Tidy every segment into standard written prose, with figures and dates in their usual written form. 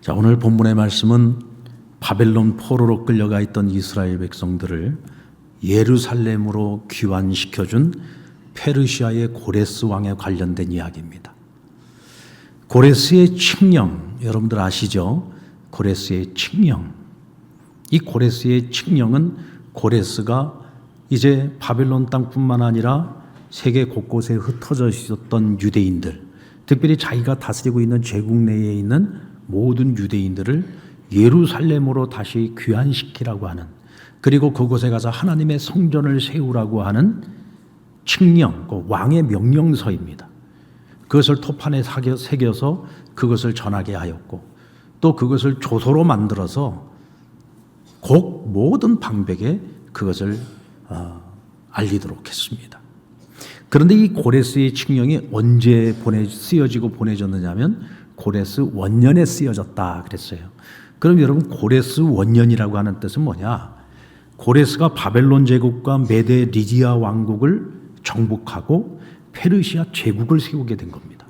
자, 오늘 본문의 말씀은 바벨론 포로로 끌려가 있던 이스라엘 백성들을 예루살렘으로 귀환시켜준 페르시아의 고레스 왕에 관련된 이야기입니다. 고레스의 칙령, 여러분들 아시죠? 고레스의 칙령. 이 고레스의 칙령은 고레스가 이제 바벨론 땅뿐만 아니라 세계 곳곳에 흩어져 있었던 유대인들, 특별히 자기가 다스리고 있는 제국 내에 있는 모든 유대인들을 예루살렘으로 다시 귀환시키라고 하는, 그리고 그곳에 가서 하나님의 성전을 세우라고 하는 칙령, 그 왕의 명령서입니다. 그것을 토판에 새겨서 그것을 전하게 하였고, 또 그것을 조서로 만들어서 곧 모든 방백에 그것을 알리도록 했습니다. 그런데 이 고레스의 칙령이 언제 쓰여지고 보내졌느냐 하면 고레스 원년에 쓰여졌다 그랬어요. 그럼 여러분, 고레스 원년이라고 하는 뜻은 뭐냐? 고레스가 바벨론 제국과 메데 리디아 왕국을 정복하고 페르시아 제국을 세우게 된 겁니다.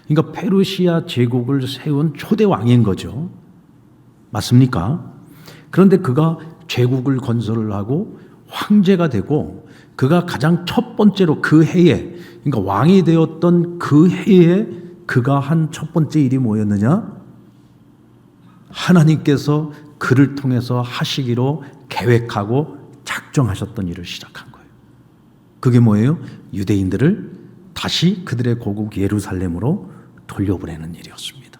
그러니까 페르시아 제국을 세운 초대 왕인 거죠. 맞습니까? 그런데 그가 제국을 건설을 하고 황제가 되고, 그가 가장 첫 번째로 그 해에, 그러니까 왕이 되었던 그 해에 그가 한 첫 번째 일이 뭐였느냐? 하나님께서 그를 통해서 하시기로 계획하고 작정하셨던 일을 시작한 거예요. 그게 뭐예요? 유대인들을 다시 그들의 고국 예루살렘으로 돌려보내는 일이었습니다.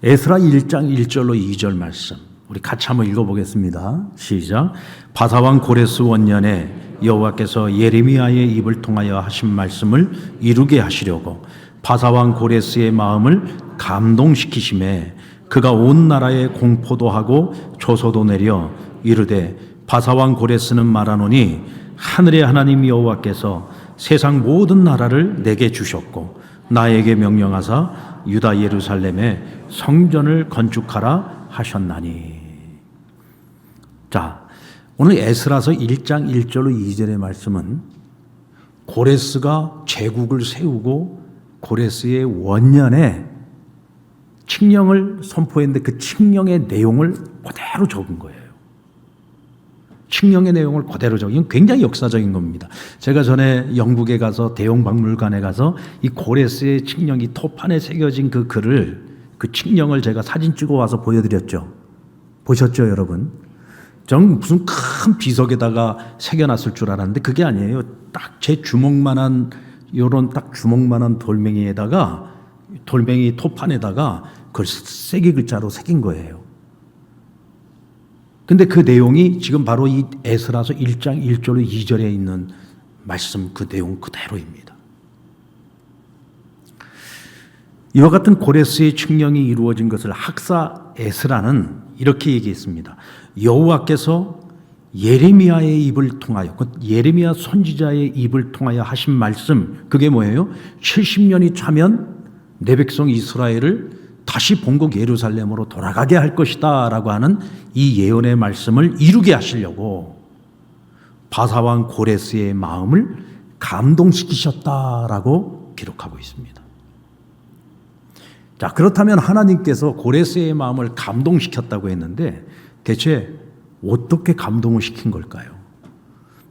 에스라 1장 1절로 2절 말씀, 우리 같이 한번 읽어보겠습니다. 시작. 바사왕 고레스 원년에 여호와께서 예레미야의 입을 통하여 하신 말씀을 이루게 하시려고 바사왕 고레스의 마음을 감동시키심에 그가 온 나라에 공포도 하고 조서도 내려 이르되, 바사왕 고레스는 말하노니 하늘의 하나님 여호와께서 세상 모든 나라를 내게 주셨고 나에게 명령하사 유다 예루살렘에 성전을 건축하라 하셨나니. 자, 오늘 에스라서 1장 1절로 2절의 말씀은 고레스가 제국을 세우고 고레스의 원년에 칙령을 선포했는데 그 칙령의 내용을 그대로 적은 거예요. 칙령의 내용을 그대로 적은, 이건 굉장히 역사적인 겁니다. 제가 전에 영국에 가서 대형 박물관에 가서 이 고레스의 칙령이 토판에 새겨진 그 글을, 그 칙령을 제가 사진 찍어 와서 보여드렸죠. 보셨죠, 여러분? 전 무슨 큰 비석에다가 새겨놨을 줄 알았는데 그게 아니에요. 딱 제 주먹만한, 요런 딱 주먹만한 돌멩이에다가, 돌멩이 토판에다가 그걸 세기 글자로 새긴 거예요. 근데 그 내용이 지금 바로 이 에스라서 1장 1절로 2절에 있는 말씀 그 내용 그대로입니다. 이와 같은 고레스의 칙령이 이루어진 것을 학사 에스라는 이렇게 얘기했습니다. 여호와께서 예레미야의 입을 통하여, 예레미야 선지자의 입을 통하여 하신 말씀, 그게 뭐예요? 70년이 차면 내 백성 이스라엘을 다시 본국 예루살렘으로 돌아가게 할 것이다 라고 하는 이 예언의 말씀을 이루게 하시려고 바사왕 고레스의 마음을 감동시키셨다라고 기록하고 있습니다. 자, 그렇다면 하나님께서 고레스의 마음을 감동시켰다고 했는데 대체 어떻게 감동을 시킨 걸까요?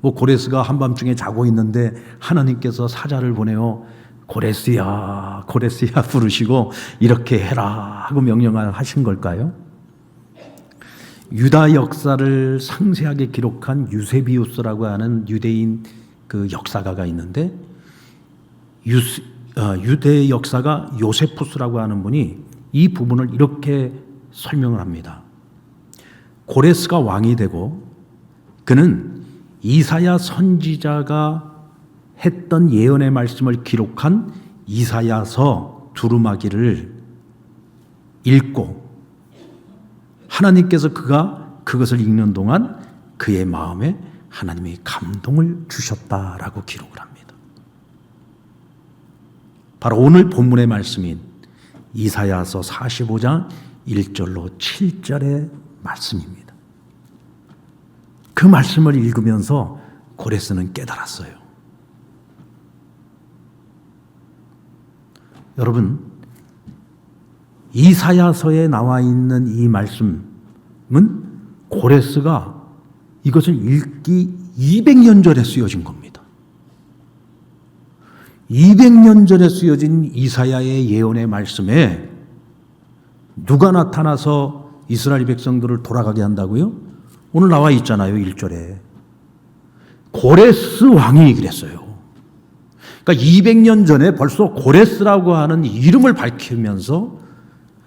뭐 고레스가 한밤중에 자고 있는데 하나님께서 사자를 보내어 고레스야, 고레스야 부르시고 이렇게 해라 하고 명령을 하신 걸까요? 유다 역사를 상세하게 기록한 유세비우스라고 하는 유대인 그 역사가가 있는데, 유대 역사가 요세푸스라고 하는 분이 이 부분을 이렇게 설명을 합니다. 고레스가 왕이 되고 그는 이사야 선지자가 했던 예언의 말씀을 기록한 이사야서 두루마기를 읽고 하나님께서 그가 그것을 읽는 동안 그의 마음에 하나님의 감동을 주셨다라고 기록을 합니다. 바로 오늘 본문의 말씀인 이사야서 45장 1절로 7절의 말씀입니다. 그 말씀을 읽으면서 고레스는 깨달았어요. 여러분, 이사야서에 나와 있는 이 말씀은 고레스가 이것을 읽기 200년 전에 쓰여진 겁니다. 200년 전에 쓰여진 이사야의 예언의 말씀에 누가 나타나서 이스라엘 백성들을 돌아가게 한다고요? 오늘 나와 있잖아요. 1절에. 고레스 왕이 그랬어요. 그러니까 200년 전에 벌써 고레스라고 하는 이름을 밝히면서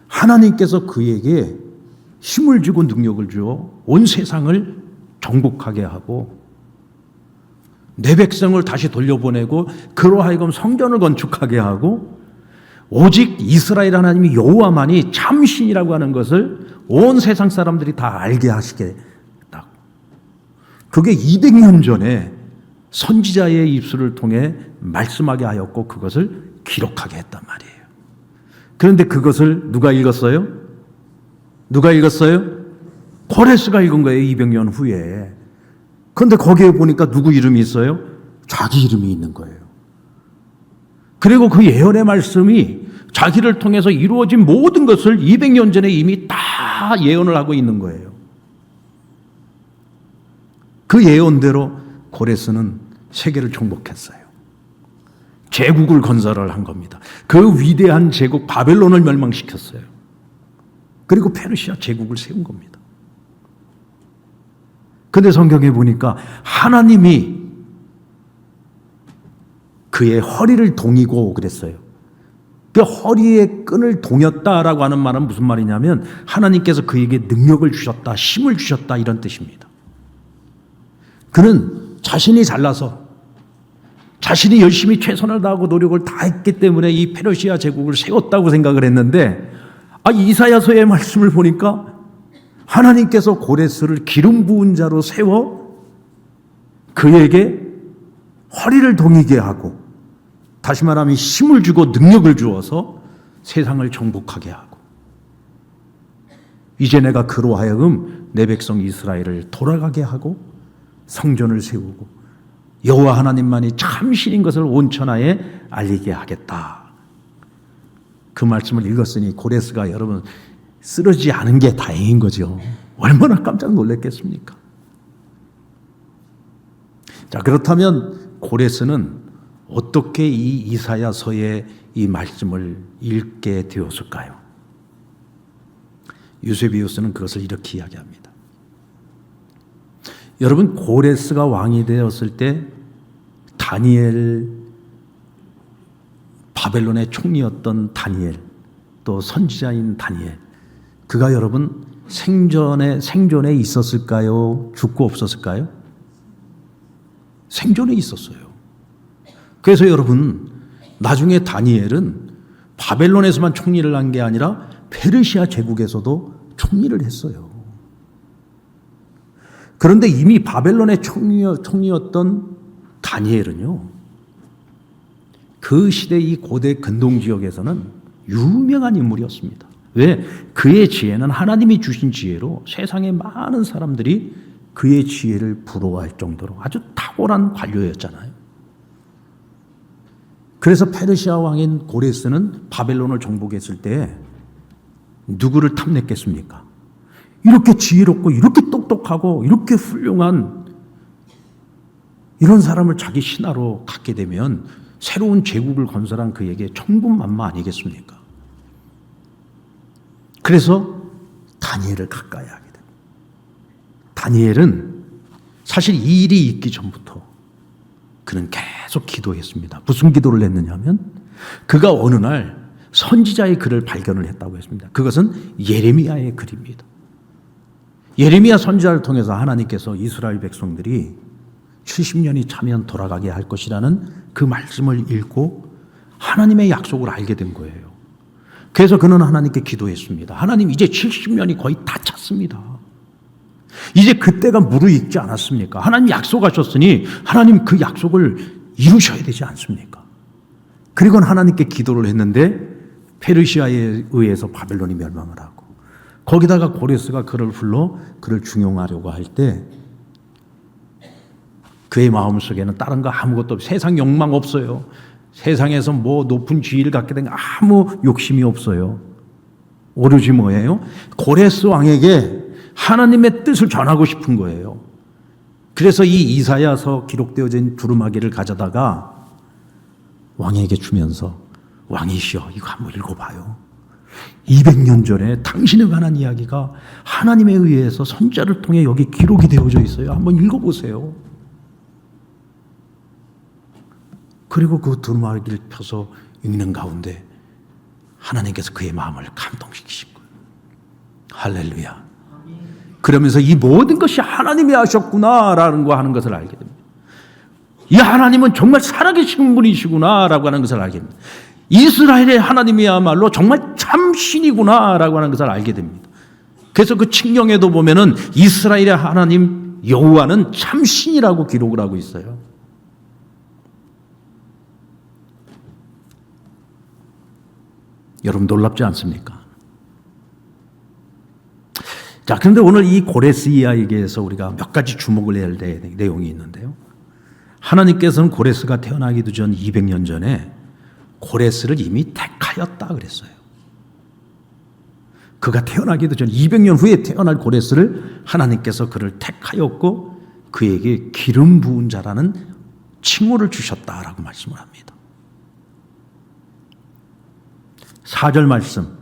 하나님께서 그에게 힘을 주고 능력을 주어 온 세상을 정복하게 하고 내 백성을 다시 돌려보내고 그로 하여금 성전을 건축하게 하고 오직 이스라엘 하나님이 여호와만이 참 신이라고 하는 것을 온 세상 사람들이 다 알게 하시겠다. 그게 200년 전에 선지자의 입술을 통해 말씀하게 하였고 그것을 기록하게 했단 말이에요. 그런데 그것을 누가 읽었어요? 누가 읽었어요? 고레스가 읽은 거예요. 200년 후에. 그런데 거기에 보니까 누구 이름이 있어요? 자기 이름이 있는 거예요. 그리고 그 예언의 말씀이 자기를 통해서 이루어진 모든 것을 200년 전에 이미 다 예언을 하고 있는 거예요. 그 예언대로 고레스는 세계를 정복했어요. 제국을 건설을 한 겁니다. 그 위대한 제국 바벨론을 멸망시켰어요. 그리고 페르시아 제국을 세운 겁니다. 그런데 성경에 보니까 하나님이 그의 허리를 동이고 그랬어요. 그 허리의 끈을 동였다라고 하는 말은 무슨 말이냐면 하나님께서 그에게 능력을 주셨다, 힘을 주셨다 이런 뜻입니다. 그는 자신이 잘나서 자신이 열심히 최선을 다하고 노력을 다했기 때문에 이 페르시아 제국을 세웠다고 생각을 했는데 이사야서의 말씀을 보니까 하나님께서 고레스를 기름 부은 자로 세워 그에게 허리를 동이게 하고 다시 말하면 힘을 주고 능력을 주어서 세상을 정복하게 하고 이제 내가 그로 하여금 내 백성 이스라엘을 돌아가게 하고 성전을 세우고 여호와 하나님만이 참신인 것을 온 천하에 알리게 하겠다. 그 말씀을 읽었으니 고레스가 여러분 쓰러지지 않은 게 다행인 거죠. 얼마나 깜짝 놀랐겠습니까? 자, 그렇다면 고레스는 어떻게 이 이사야서의 이 말씀을 읽게 되었을까요? 유세비우스는 그것을 이렇게 이야기합니다. 여러분, 고레스가 왕이 되었을 때 다니엘, 바벨론의 총리였던 다니엘, 또 선지자인 다니엘, 그가 여러분 생존에 있었을까요? 죽고 없었을까요? 생존에 있었어요. 그래서 여러분 나중에 다니엘은 바벨론에서만 총리를 한 게 아니라 페르시아 제국에서도 총리를 했어요. 그런데 이미 바벨론의 총리였던 다니엘은요, 그 시대 이 고대 근동 지역에서는 유명한 인물이었습니다. 왜? 그의 지혜는 하나님이 주신 지혜로 세상의 많은 사람들이 그의 지혜를 부러워할 정도로 아주 탁월한 관료였잖아요. 그래서 페르시아 왕인 고레스는 바벨론을 정복했을 때 누구를 탐냈겠습니까? 이렇게 지혜롭고 이렇게 똑똑하고 이렇게 훌륭한 이런 사람을 자기 신하로 갖게 되면 새로운 제국을 건설한 그에게 천군만마 아니겠습니까? 그래서 다니엘을 가까이 하게 됩니다. 다니엘은 사실 이 일이 있기 전부터 그는 계속 기도했습니다. 무슨 기도를 했느냐면 그가 어느 날 선지자의 글을 발견을 했다고 했습니다. 그것은 예레미야의 글입니다. 예레미야 선지자를 통해서 하나님께서 이스라엘 백성들이 70년이 차면 돌아가게 할 것이라는 그 말씀을 읽고 하나님의 약속을 알게 된 거예요. 그래서 그는 하나님께 기도했습니다. 하나님, 이제 70년이 거의 다 찼습니다. 이제 그때가 무르익지 않았습니까? 하나님 약속하셨으니 하나님 그 약속을 이루셔야 되지 않습니까? 그리고 하나님께 기도를 했는데 페르시아에 의해서 바벨론이 멸망을 하고 거기다가 고레스가 그를 불러 그를 중용하려고 할 때 그의 마음속에는 다른 거 아무것도 없어요. 세상 욕망 없어요. 세상에서 뭐 높은 지위를 갖게 된 아무 욕심이 없어요. 오로지 뭐예요? 고레스 왕에게 하나님의 뜻을 전하고 싶은 거예요. 그래서 이 이사야서 기록되어진 두루마기를 가져다가 왕에게 주면서 왕이시여 이거 한번 읽어봐요. 200년 전에 당신에 관한 이야기가 하나님에 의해서 선자를 통해 여기 기록이 되어져 있어요. 한번 읽어보세요. 그리고 그 두루마기를 펴서 읽는 가운데 하나님께서 그의 마음을 감동시키신 거예요. 할렐루야. 그러면서 이 모든 것이 하나님이 하셨구나라는 거 하는 것을 알게 됩니다. 이 하나님은 정말 살아계신 분이시구나라고 하는 것을 알게 됩니다. 이스라엘의 하나님이야말로 정말 참신이구나라고 하는 것을 알게 됩니다. 그래서 그 칙령에도 보면은 이스라엘의 하나님 여호와는 참신이라고 기록을 하고 있어요. 여러분 놀랍지 않습니까? 자, 그런데 오늘 이 고레스 이야기에서 우리가 몇 가지 주목을 해야 될 내용이 있는데요. 하나님께서는 고레스가 태어나기도 전 200년 전에 고레스를 이미 택하였다 그랬어요. 그가 태어나기도 전 200년 후에 태어날 고레스를 하나님께서 그를 택하였고 그에게 기름 부은 자라는 칭호를 주셨다라고 말씀을 합니다. 4절 말씀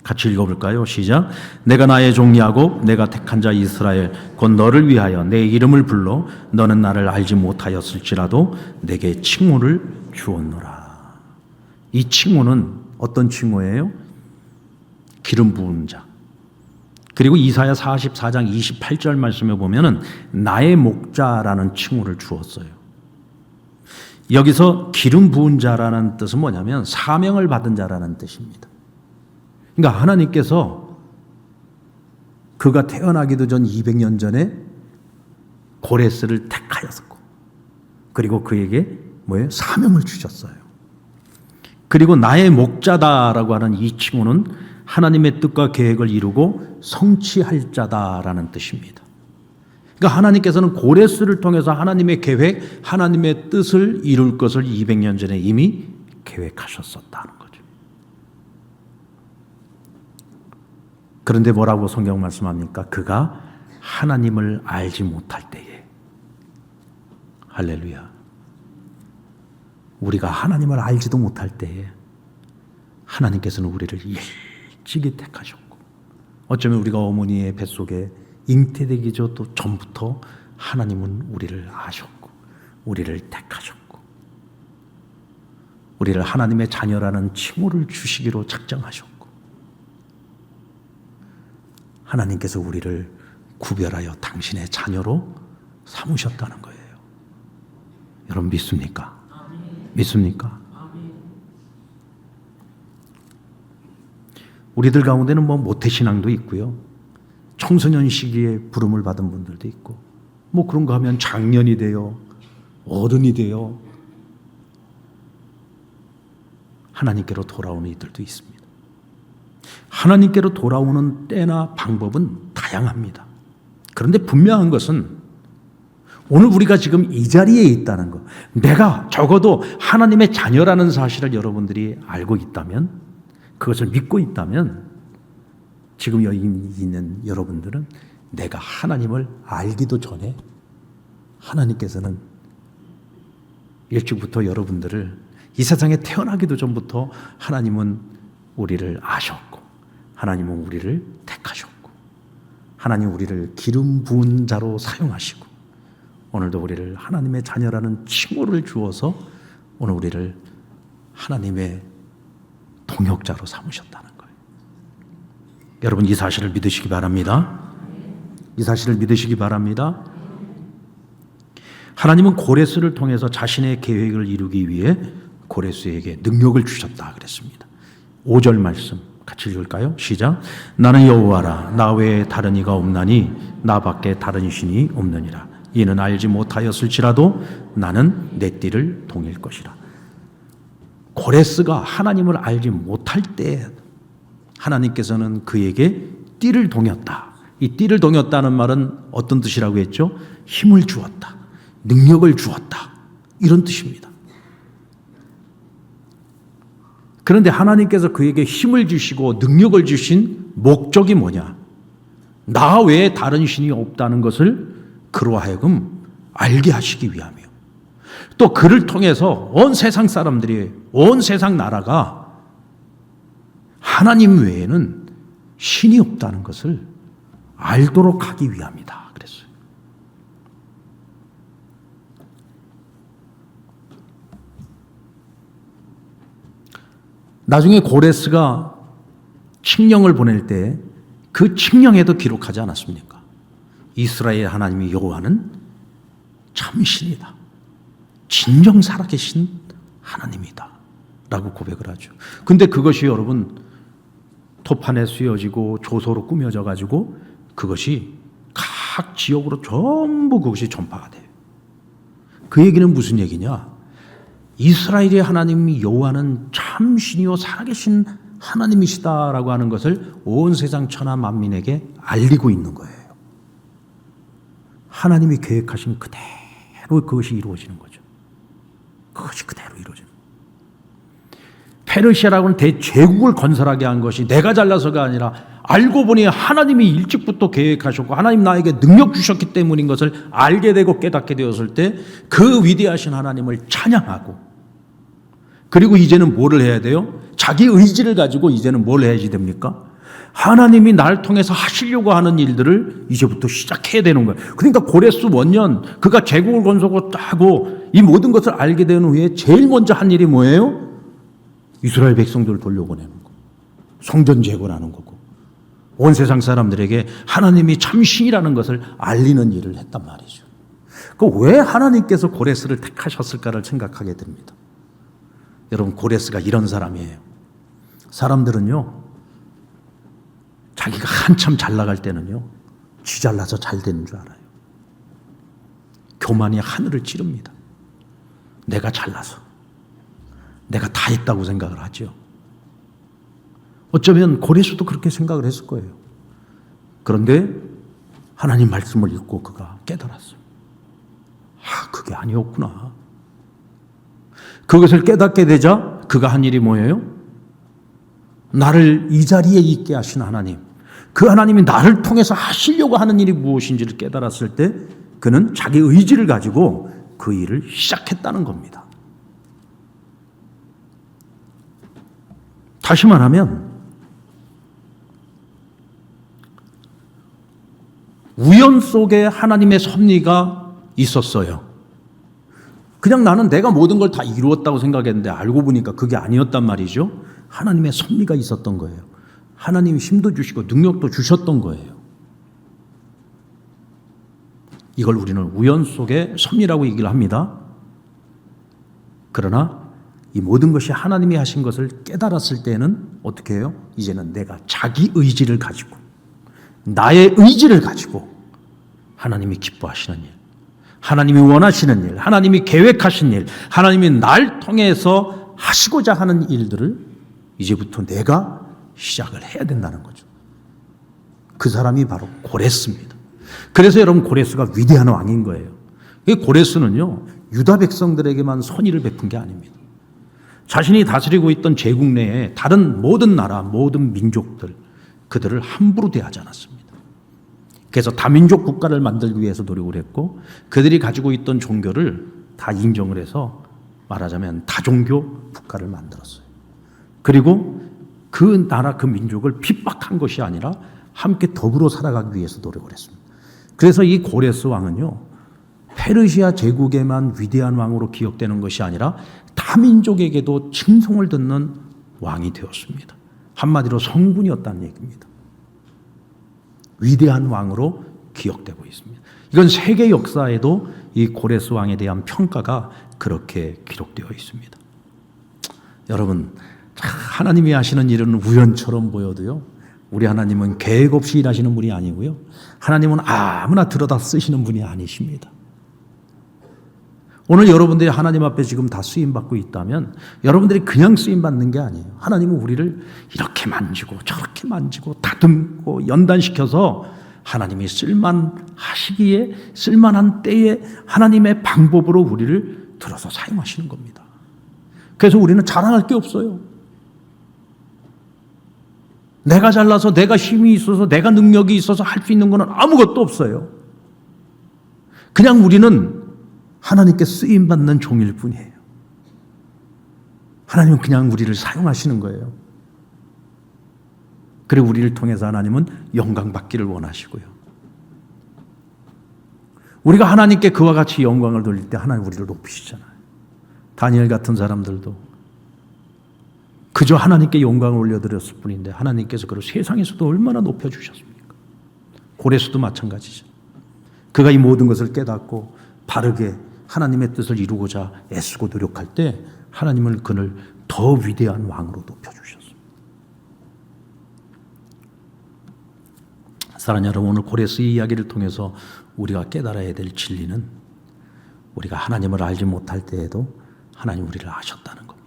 같이 읽어볼까요? 시작. 내가 나의 종 야곱 내가 택한 자 이스라엘 곧 너를 위하여 내 이름을 불러 너는 나를 알지 못하였을지라도 내게 칭호를 주었노라. 이 칭호는 어떤 칭호예요? 기름 부은 자. 그리고 이사야 44장 28절 말씀에 보면은 나의 목자라는 칭호를 주었어요. 여기서 기름 부은 자라는 뜻은 뭐냐면 사명을 받은 자라는 뜻입니다. 그러니까 하나님께서 그가 태어나기도 전 200년 전에 고레스를 택하였고 그리고 그에게 뭐예요? 사명을 주셨어요. 그리고 나의 목자다라고 하는 이 칭호는 하나님의 뜻과 계획을 이루고 성취할 자다라는 뜻입니다. 그러니까 하나님께서는 고레스를 통해서 하나님의 계획, 하나님의 뜻을 이룰 것을 200년 전에 이미 계획하셨었다는 거죠. 그런데 뭐라고 성경 말씀합니까? 그가 하나님을 알지 못할 때에, 할렐루야, 우리가 하나님을 알지도 못할 때에 하나님께서는 우리를 일찍이 택하셨고, 어쩌면 우리가 어머니의 뱃속에 잉태되기 또 전부터 하나님은 우리를 아셨고 우리를 택하셨고 우리를 하나님의 자녀라는 칭호를 주시기로 작정하셨고 하나님께서 우리를 구별하여 당신의 자녀로 삼으셨다는 거예요. 여러분 믿습니까? 믿습니까? 우리들 가운데는 모태신앙도 있고요. 청소년 시기에 부름을 받은 분들도 있고 그런 거 하면 장년이 되어 어른이 되어 하나님께로 돌아오는 이들도 있습니다. 하나님께로 돌아오는 때나 방법은 다양합니다. 그런데 분명한 것은 오늘 우리가 지금 이 자리에 있다는 것, 내가 적어도 하나님의 자녀라는 사실을 여러분들이 알고 있다면, 그것을 믿고 있다면 지금 여기 있는 여러분들은 내가 하나님을 알기도 전에 하나님께서는 일찍부터 여러분들을 이 세상에 태어나기도 전부터 하나님은 우리를 아셨고 하나님은 우리를 택하셨고 하나님 우리를 기름 부은 자로 사용하시고 오늘도 우리를 하나님의 자녀라는 칭호를 주어서 오늘 우리를 하나님의 동역자로 삼으셨다는 거예요. 여러분 이 사실을 믿으시기 바랍니다. 이 사실을 믿으시기 바랍니다. 하나님은 고레스를 통해서 자신의 계획을 이루기 위해 고레스에게 능력을 주셨다 그랬습니다. 5절 말씀 같이 읽을까요? 시작. 나는 여호와라 나 외에 다른 이가 없나니 나밖에 다른 신이 없느니라. 이는 알지 못하였을지라도 나는 내 띠를 동일 것이라. 고레스가 하나님을 알지 못할 때 하나님께서는 그에게 띠를 동였다. 이 띠를 동였다는 말은 어떤 뜻이라고 했죠? 힘을 주었다. 능력을 주었다. 이런 뜻입니다. 그런데 하나님께서 그에게 힘을 주시고 능력을 주신 목적이 뭐냐? 나 외에 다른 신이 없다는 것을 그로 하여금 알게 하시기 위함이요. 또 그를 통해서 온 세상 사람들이, 온 세상 나라가 하나님 외에는 신이 없다는 것을 알도록 하기 위함이다 그랬어요. 나중에 고레스가 칙령을 보낼 때 그 칙령에도 기록하지 않았습니까? 이스라엘 하나님이 여호와는 참신이다, 진정 살아계신 하나님이다 라고 고백을 하죠. 근데 그것이 여러분 토판에 씌워지고 조소로 꾸며져 가지고 그것이 각 지역으로 전부 그것이 전파가 돼요. 그 얘기는 무슨 얘기냐? 이스라엘의 하나님 여호와는 참신이요 살아계신 하나님이시다라고 하는 것을 온 세상 천하 만민에게 알리고 있는 거예요. 하나님이 계획하신 그대로 그것이 이루어지는 거죠. 그것이 그대로 이루어지는 거예요. 페르시아라고는 대제국을 건설하게 한 것이 내가 잘나서가 아니라 알고 보니 하나님이 일찍부터 계획하셨고 하나님 나에게 능력 주셨기 때문인 것을 알게 되고 깨닫게 되었을 때 그 위대하신 하나님을 찬양하고, 그리고 이제는 뭐를 해야 돼요? 자기 의지를 가지고 이제는 뭘 해야지 됩니까? 하나님이 날 통해서 하시려고 하는 일들을 이제부터 시작해야 되는 거예요. 그러니까 고레스 원년 그가 제국을 건설하고 이 모든 것을 알게 된 후에 제일 먼저 한 일이 뭐예요? 이스라엘 백성들을 돌려보내는 거, 성전 재건하는 거고, 온 세상 사람들에게 하나님이 참신이라는 것을 알리는 일을 했단 말이죠. 왜 하나님께서 고레스를 택하셨을까를 생각하게 됩니다. 여러분, 고레스가 이런 사람이에요. 사람들은요, 자기가 한참 잘 나갈 때는요, 지 잘나서 잘 되는 줄 알아요. 교만이 하늘을 찌릅니다. 내가 잘나서, 내가 다 했다고 생각을 하죠. 어쩌면 고레스도 그렇게 생각을 했을 거예요. 그런데 하나님 말씀을 읽고 그가 깨달았어요. 그게 아니었구나. 그것을 깨닫게 되자 그가 한 일이 뭐예요? 나를 이 자리에 있게 하신 하나님, 그 하나님이 나를 통해서 하시려고 하는 일이 무엇인지를 깨달았을 때 그는 자기 의지를 가지고 그 일을 시작했다는 겁니다. 다시 말하면 우연 속에 하나님의 섭리가 있었어요. 그냥 나는 내가 모든 걸 다 이루었다고 생각했는데 알고 보니까 그게 아니었단 말이죠. 하나님의 섭리가 있었던 거예요. 하나님이 힘도 주시고 능력도 주셨던 거예요. 이걸 우리는 우연 속의 섭리라고 얘기를 합니다. 그러나 이 모든 것이 하나님이 하신 것을 깨달았을 때는 어떻게 해요? 이제는 내가 자기 의지를 가지고, 나의 의지를 가지고 하나님이 기뻐하시는 일, 하나님이 원하시는 일, 하나님이 계획하신 일, 하나님이 날 통해서 하시고자 하는 일들을 이제부터 내가 시작을 해야 된다는 거죠. 그 사람이 바로 고레스입니다. 그래서 여러분, 고레스가 위대한 왕인 거예요. 이 고레스는요, 유다 백성들에게만 선의를 베푼 게 아닙니다. 자신이 다스리고 있던 제국 내에 다른 모든 나라, 모든 민족들, 그들을 함부로 대하지 않았습니다. 그래서 다민족 국가를 만들기 위해서 노력을 했고, 그들이 가지고 있던 종교를 다 인정을 해서 말하자면 다종교 국가를 만들었어요. 그리고 그 나라, 그 민족을 핍박한 것이 아니라 함께 더불어 살아가기 위해서 노력을 했습니다. 그래서 이 고레스 왕은요, 페르시아 제국에만 위대한 왕으로 기억되는 것이 아니라 타민족에게도 칭송을 듣는 왕이 되었습니다. 한마디로 성군이었다는 얘기입니다. 위대한 왕으로 기억되고 있습니다. 이건 세계 역사에도 이 고레스 왕에 대한 평가가 그렇게 기록되어 있습니다. 여러분, 하나님이 하시는 일은 우연처럼 보여도요, 우리 하나님은 계획 없이 일하시는 분이 아니고요, 하나님은 아무나 들어다 쓰시는 분이 아니십니다. 오늘 여러분들이 하나님 앞에 지금 다 쓰임받고 있다면 여러분들이 그냥 쓰임받는 게 아니에요. 하나님은 우리를 이렇게 만지고 저렇게 만지고 다듬고 연단시켜서 하나님이 쓸만하시기에, 쓸만한 때에 하나님의 방법으로 우리를 들어서 사용하시는 겁니다. 그래서 우리는 자랑할 게 없어요. 내가 잘나서 내가 힘이 있어서 내가 능력이 있어서 할 수 있는 것은 아무것도 없어요. 그냥 우리는 하나님께 쓰임받는 종일 뿐이에요. 하나님은 그냥 우리를 사용하시는 거예요. 그리고 우리를 통해서 하나님은 영광 받기를 원하시고요. 우리가 하나님께 그와 같이 영광을 돌릴 때 하나님 우리를 높이시잖아요. 다니엘 같은 사람들도 그저 하나님께 영광을 올려드렸을 뿐인데 하나님께서 그를 세상에서도 얼마나 높여주셨습니까? 고레스도 마찬가지죠. 그가 이 모든 것을 깨닫고 바르게 하나님의 뜻을 이루고자 애쓰고 노력할 때 하나님은 그를 더 위대한 왕으로 높여주셨습니다. 사랑하는 여러분, 오늘 고레스의 이야기를 통해서 우리가 깨달아야 될 진리는 우리가 하나님을 알지 못할 때에도 하나님 우리를 아셨다는 겁니다.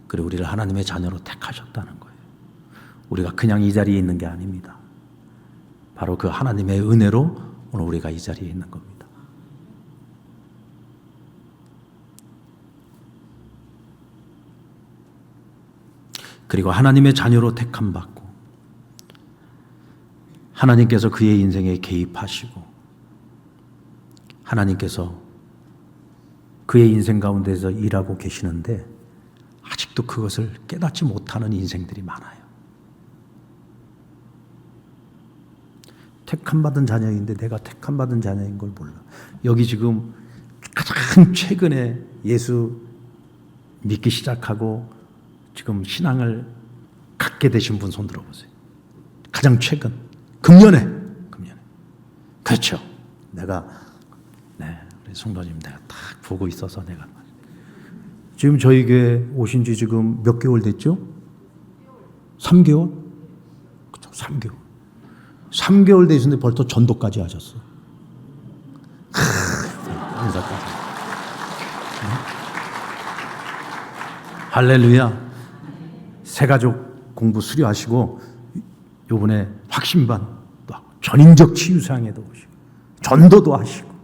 그리고 우리를 하나님의 자녀로 택하셨다는 거예요. 우리가 그냥 이 자리에 있는 게 아닙니다. 바로 그 하나님의 은혜로 오늘 우리가 이 자리에 있는 겁니다. 그리고 하나님의 자녀로 택함받고 하나님께서 그의 인생에 개입하시고 하나님께서 그의 인생 가운데서 일하고 계시는데 아직도 그것을 깨닫지 못하는 인생들이 많아요. 택함받은 자녀인데 내가 택함받은 자녀인 걸 몰라. 여기 지금 가장 최근에 예수 믿기 시작하고 지금 신앙을 갖게 되신 분 손 들어보세요. 가장 최근 금년에 그렇죠. 내가 우리 성도님 내가 딱 보고 있어서 내가 지금 저희 교회 오신 지 지금 몇 개월 됐죠? 3개월? 그렇죠. 3개월. 3개월 되셨는데 벌써 전도까지 하셨어. 인사까지. 할렐루야. 새가족 공부 수료하시고 요번에 확신반도 하고 전인적 치유상에도 오시고 전도도 하시고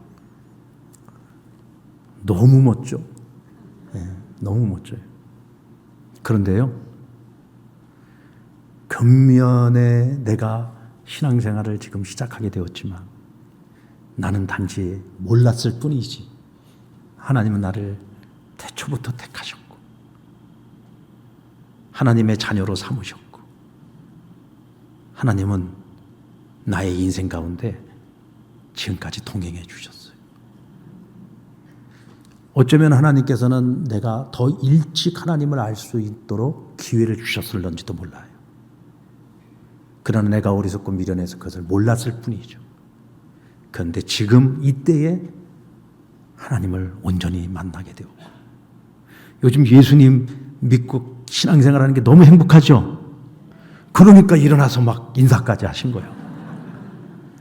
너무 멋져. 너무 멋져요. 그런데요, 겉면에 내가 신앙생활을 지금 시작하게 되었지만 나는 단지 몰랐을 뿐이지 하나님은 나를 태초부터 택하셨고 하나님의 자녀로 삼으셨고 하나님은 나의 인생 가운데 지금까지 동행해 주셨어요. 어쩌면 하나님께서는 내가 더 일찍 하나님을 알 수 있도록 기회를 주셨을런지도 몰라요. 그러나 내가 어리석고 미련해서 그것을 몰랐을 뿐이죠. 그런데 지금 이때에 하나님을 온전히 만나게 되고 요즘 예수님 믿고 신앙생활하는 게 너무 행복하죠. 그러니까 일어나서 막 인사까지 하신 거예요.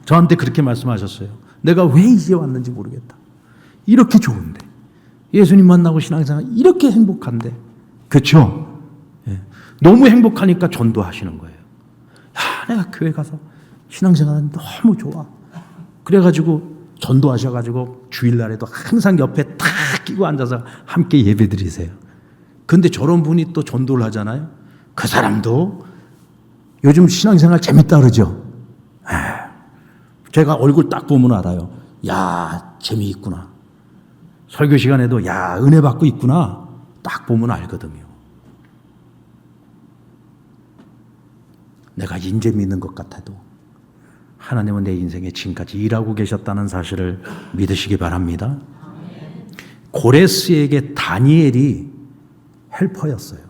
저한테 그렇게 말씀하셨어요. 내가 왜 이제 왔는지 모르겠다. 이렇게 좋은데 예수님 만나고 신앙생활 이렇게 행복한데 그렇죠? 너무 행복하니까 전도하시는 거예요. 야, 내가 교회 가서 신앙생활은 너무 좋아. 그래가지고 전도하셔가지고 주일날에도 항상 옆에 탁 끼고 앉아서 함께 예배 드리세요. 근데 저런 분이 또 전도를 하잖아요. 그 사람도 요즘 신앙생활 재밌다 그러죠. 제가 얼굴 딱 보면 알아요. 야, 재미있구나. 설교 시간에도 야, 은혜 받고 있구나. 딱 보면 알거든요. 내가 인재 믿는 것 같아도 하나님은 내 인생에 지금까지 일하고 계셨다는 사실을 믿으시기 바랍니다. 고레스에게 다니엘이 헬퍼였어요.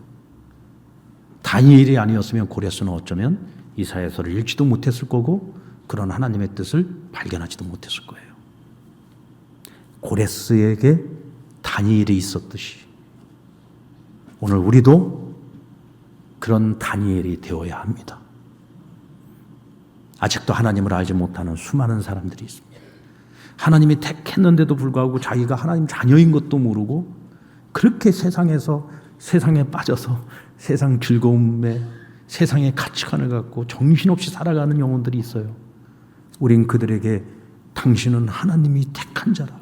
다니엘이 아니었으면 고레스는 어쩌면 이사야서를 읽지도 못했을 거고 그런 하나님의 뜻을 발견하지도 못했을 거예요. 고레스에게 다니엘이 있었듯이 오늘 우리도 그런 다니엘이 되어야 합니다. 아직도 하나님을 알지 못하는 수많은 사람들이 있습니다. 하나님이 택했는데도 불구하고 자기가 하나님 자녀인 것도 모르고 그렇게 세상에 빠져서 세상 즐거움에 세상의 가치관을 갖고 정신없이 살아가는 영혼들이 있어요. 우린 그들에게 당신은 하나님이 택한 자라.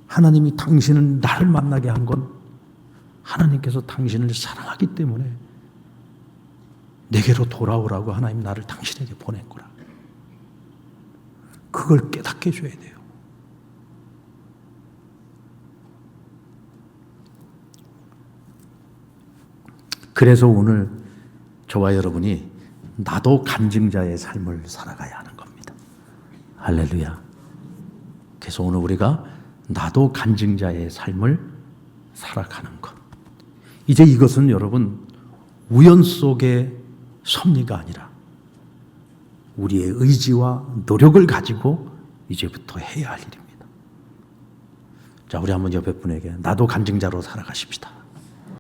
하나님이 당신은 나를 만나게 한 건 하나님께서 당신을 사랑하기 때문에 내게로 돌아오라고 하나님 나를 당신에게 보낸 거라. 그걸 깨닫게 해줘야 돼요. 그래서 오늘 저와 여러분이 나도 간증자의 삶을 살아가야 하는 겁니다. 할렐루야. 그래서 오늘 우리가 나도 간증자의 삶을 살아가는 것. 이제 이것은 여러분 우연 속의 섭리가 아니라 우리의 의지와 노력을 가지고 이제부터 해야 할 일입니다. 자, 우리 한번 옆에 분에게 나도 간증자로 살아가십시다.